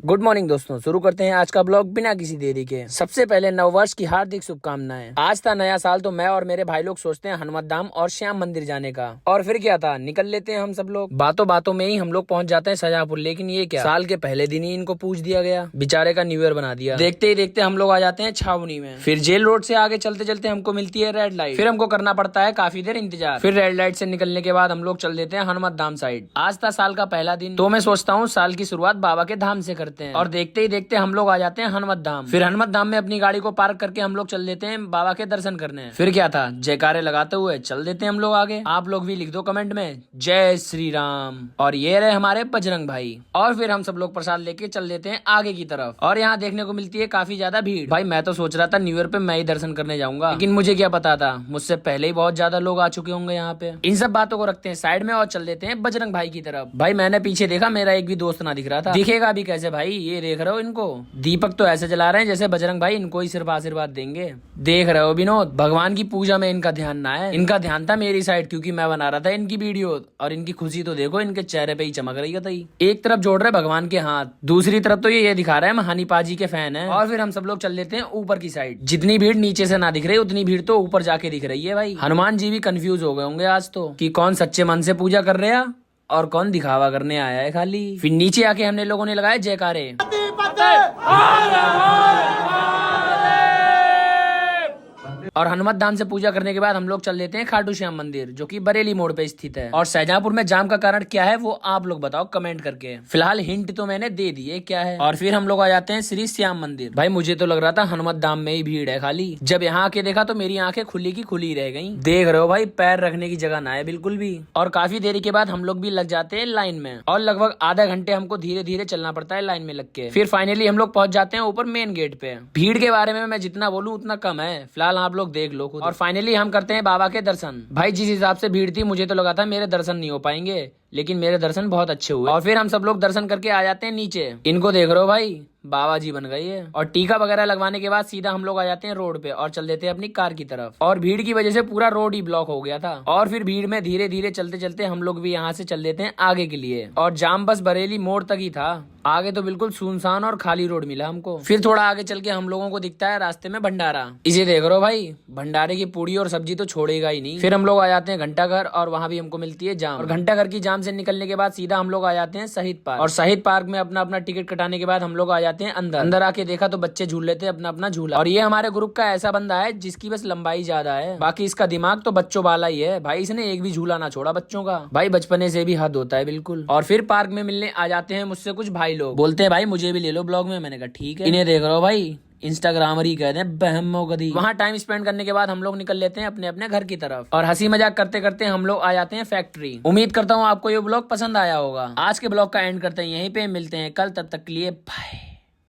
Good morning दोस्तों, शुरू करते हैं आज का ब्लॉग बिना किसी देरी के। सबसे पहले नववर्ष की हार्दिक शुभकामनाएं। आज था नया साल, तो मैं और मेरे भाई लोग सोचते हैं हनुमत धाम और श्याम मंदिर जाने का। और फिर क्या था, निकल लेते हैं हम सब लोग। बातों बातों में ही हम लोग पहुंच जाते हैं शाहजहांपुर। लेकिन ये क्या, साल के पहले दिन ही इनको पूछ दिया गया, बेचारे का न्यू ईयर बना दिया। देखते ही देखते हम लोग आ जाते हैं छावनी में। फिर जेल रोड से आगे चलते चलते हमको मिलती है रेड लाइट। फिर हमको करना पड़ता है काफी देर इंतजार। फिर रेड लाइट से निकलने के बाद हम लोग चल देते हैं हनुमत धाम साइड। आज था साल का पहला दिन, तो मैं सोचता हूँ साल की शुरुआत बाबा के धाम से करते हैं। और देखते ही देखते हम लोग आ जाते हैं हनुमत धाम। फिर हनुमत धाम में अपनी गाड़ी को पार्क करके हम लोग चल देते हैं बाबा के दर्शन करने। फिर क्या था, जयकारे लगाते हुए चल देते हैं हम लोग आगे। आप लोग भी लिख दो कमेंट में जय श्री राम। और ये रहे हमारे बजरंग भाई। और फिर हम सब लोग प्रसाद लेके चल देते हैं आगे की तरफ। और यहाँ देखने को मिलती है काफी ज्यादा भीड़। भाई मैं तो सोच रहा था न्यू ईयर पे मैं ही दर्शन करने जाऊंगा, लेकिन मुझे क्या पता था, मुझसे पहले ही बहुत ज्यादा लोग आ चुके होंगे यहाँ पे। इन सब बातों को रखते हैं साइड में और चल देते हैं बजरंग भाई की तरफ। भाई मैंने पीछे देखा, मेरा एक भी दोस्त ना दिख रहा था। दिखेगा भी कैसे भाई, ये देख रहे हो इनको, दीपक तो ऐसे जला रहे हैं जैसे बजरंग भाई इनको ही सिर्फ आशीर्वाद देंगे। देख रहे हो विनोद, भगवान की पूजा में इनका ध्यान ना है, इनका ध्यान था मेरी साइड, क्योंकि मैं बना रहा था इनकी वीडियो। और इनकी खुशी तो देखो, इनके चेहरे पे ही चमक रही है। एक तरफ जोड़ रहे भगवान के हाथ, दूसरी तरफ तो ये दिखा रहा है हम हनी पाजी के फैन है। और फिर हम सब लोग चल लेते हैं ऊपर की साइड। जितनी भीड़ नीचे से ना दिख रही, उतनी भीड़ तो ऊपर जाके दिख रही है। भाई हनुमान जी भी कंफ्यूज हो गए होंगे आज तो, कि कौन सच्चे मन से पूजा कर रहे हैं और कौन दिखावा करने आया है खाली। फिर नीचे आके हमने लोगों ने लगाए जयकारे। और हनुमत धाम से पूजा करने के बाद हम लोग चल देते हैं खाटू श्याम मंदिर, जो कि बरेली मोड़ पे स्थित है। और शाहजहांपुर में जाम का कारण क्या है वो आप लोग बताओ कमेंट करके। फिलहाल हिंट तो मैंने दे दी है क्या है। और फिर हम लोग आ जाते हैं श्री श्याम मंदिर। भाई मुझे तो लग रहा था हनुमत धाम में ही भीड़ है खाली, जब यहाँ आके देखा तो मेरी आंखें खुली की खुली रह गई। देख रहे हो भाई, पैर रखने की जगह ना है बिल्कुल भी। और काफी देरी के बाद हम लोग भी लग जाते हैं लाइन में, और लगभग आधा घंटे हमको धीरे धीरे चलना पड़ता है लाइन में लग के। फिर फाइनली हम लोग पहुंच जाते हैं ऊपर मेन गेट पे। भीड़ के बारे में मैं जितना बोलूँ उतना कम है, फिलहाल आप लोग देख लो खुद। और फाइनली हम करते हैं बाबा के दर्शन। भाई जिस हिसाब से भीड़ थी, मुझे तो लगा था मेरे दर्शन नहीं हो पाएंगे, लेकिन मेरे दर्शन बहुत अच्छे हुए। और फिर हम सब लोग दर्शन करके आ जाते हैं नीचे। इनको देख रहे हो भाई, बाबा जी बन गई है। और टीका वगैरह लगवाने के बाद सीधा हम लोग आ जाते हैं रोड पे और चल देते हैं अपनी कार की तरफ। और भीड़ की वजह से पूरा रोड ही ब्लॉक हो गया था। और फिर भीड़ में धीरे धीरे चलते चलते हम लोग भी यहाँ से चल देते हैं आगे के लिए। और जाम बस बरेली मोड़ तक ही था, आगे तो बिल्कुल सुनसान और खाली रोड मिला हमको। फिर थोड़ा आगे चल के हम लोगों को दिखता है रास्ते में भंडारा। इसे देख रहे हो भाई, भंडारे की पूड़ी और सब्जी तो छोड़ेगा ही नहीं। फिर हम लोग आ जाते हैं घंटाघर, और वहाँ भी हमको मिलती है जाम। और घंटाघर की जाम से निकलने के बाद सीधा हम लोग आ जाते हैं शहीद पार्क। और शहीद पार्क में अपना अपना टिकट कटाने के बाद हम लोग आ जाते हैं अंदर आके देखा तो बच्चे झूल लेते अपना अपना झूला। और ये हमारे ग्रुप का ऐसा बंदा है जिसकी बस लंबाई ज्यादा है, बाकी इसका दिमाग तो बच्चों वाला ही है। भाई इसने एक भी झूला ना छोड़ा बच्चों का। भाई बचपने से भी हद होता है बिल्कुल। और फिर पार्क में मिलने आ जाते हैं मुझसे कुछ भाई लोग, बोलते हैं भाई मुझे भी ले लो ब्लॉग में। मैंने कहा ठीक है। इन्हें देख रहे हो भाई, इंस्टाग्रामर ही कहते हैं, बहमो गधी। वहाँ टाइम स्पेंड करने के बाद हम लोग निकल लेते हैं अपने अपने घर की तरफ। और हंसी मजाक करते करते हम लोग आ जाते हैं फैक्ट्री। उम्मीद करता हूँ आपको ये ब्लॉग पसंद आया होगा। आज के ब्लॉग का एंड करते हैं यहीं पे, मिलते हैं कल, तब तक के लिए बाय।